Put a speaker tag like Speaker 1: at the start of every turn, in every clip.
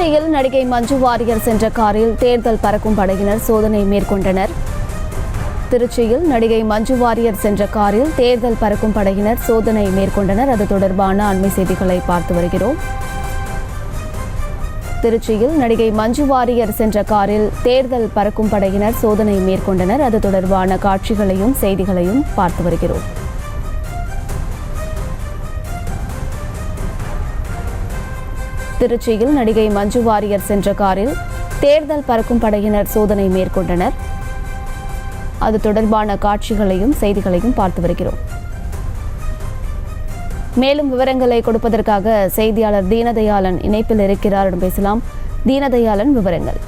Speaker 1: திருச்சியில் நடிகை மஞ்சு வாரியர் சென்ற காரில் தேர்தல் பறக்கும் படையினர் சோதனை மேற்கொண்டனர். திருச்சியில் நடிகை மஞ்சு வாரியர் சென்ற காரில் தேர்தல் பறக்கும் படையினர் சோதனை மேற்கொண்டனர். அது தொடர்பான அண்மை செய்திகளை பார்த்து வருகிறோம். திருச்சியில் நடிகை மஞ்சு வாரியர் சென்ற காரில் தேர்தல் பறக்கும் படையினர் சோதனை மேற்கொண்டனர். அது தொடர்பான காட்சிகளையும் செய்திகளையும் பார்த்து வருகிறோம். திருச்சியில் நடிகை மஞ்சு வாரியர் சென்ற காரில் தேர்தல் பறக்கும் படையினர் சோதனை மேற்கொண்டனர். அது தொடர்பான காட்சிகளையும் செய்திகளையும் பார்த்து வருகிறோம். மேலும் விவரங்களை கொடுப்பதற்காக செய்தியாளர் தீனதயாளன் இணைப்பில் இருக்கிறார். பேசலாம். தீனதயாளன், விவரங்கள்.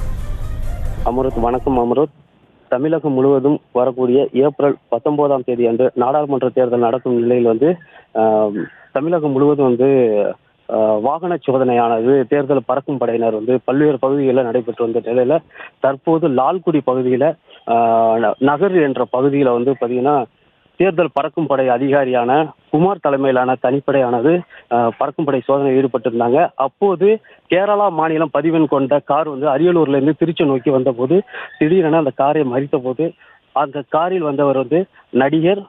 Speaker 2: அமருத், வணக்கம் அமருத். தமிழகம் முழுவதும் வரக்கூடிய ஏப்ரல் 19ஆம் தேதி அன்று நாடாளுமன்ற தேர்தல் நடக்கும் நிலையில் தமிழகம் முழுவதும் வாகன சோதனையானது தேர்தல் பறக்கும் படையினர் பல்வேறு பகுதிகளில் நடைபெற்று வந்த நிலையில தற்போது லால்குடி பகுதியில நகர் என்ற பகுதியில பார்த்தீங்கன்னா தேர்தல் பறக்கும் படை அதிகாரியான குமார் தலைமையிலான தனிப்படையானது பறக்கும் படை சோதனையில் ஈடுபட்டிருந்தாங்க. அப்போது கேரளா மாநிலம் பதிவெண் கொண்ட கார் அரியலூர்ல இருந்து திருச்சி நோக்கி வந்தபோது திடீரென அந்த காரை மறித்த போது அந்த காரில் வந்தவர் நடிகர்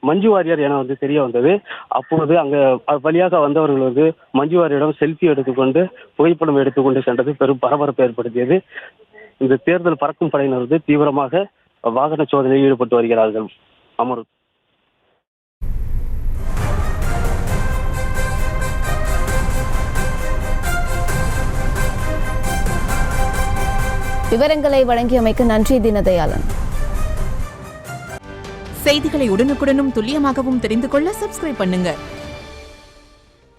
Speaker 2: மஞ்சு வாரியர் என தெரிய வந்தது. அப்போது அங்க வழியாக வந்தவர்கள் மஞ்சு வாரியரிடம் செல்ஃபி எடுத்துக்கொண்டு புகைப்படம் எடுத்துக்கொண்டு சென்றது பெரும் பரபரப்பு ஏற்படுத்தியது. இந்த தேர்தல் பறக்கும் படையினர் தீவிரமாக வாகன சோதனையில் ஈடுபட்டு வருகிறார்கள். அமருத்.
Speaker 1: விவரங்களை வழங்கியமைக்கு நன்றி தீனதயாளன்.
Speaker 3: செய்திகளை உடனுக்குடனும் துல்லியமாகவும் தெரிந்து கொள்ள சப்ஸ்கிரைப் பண்ணுங்க.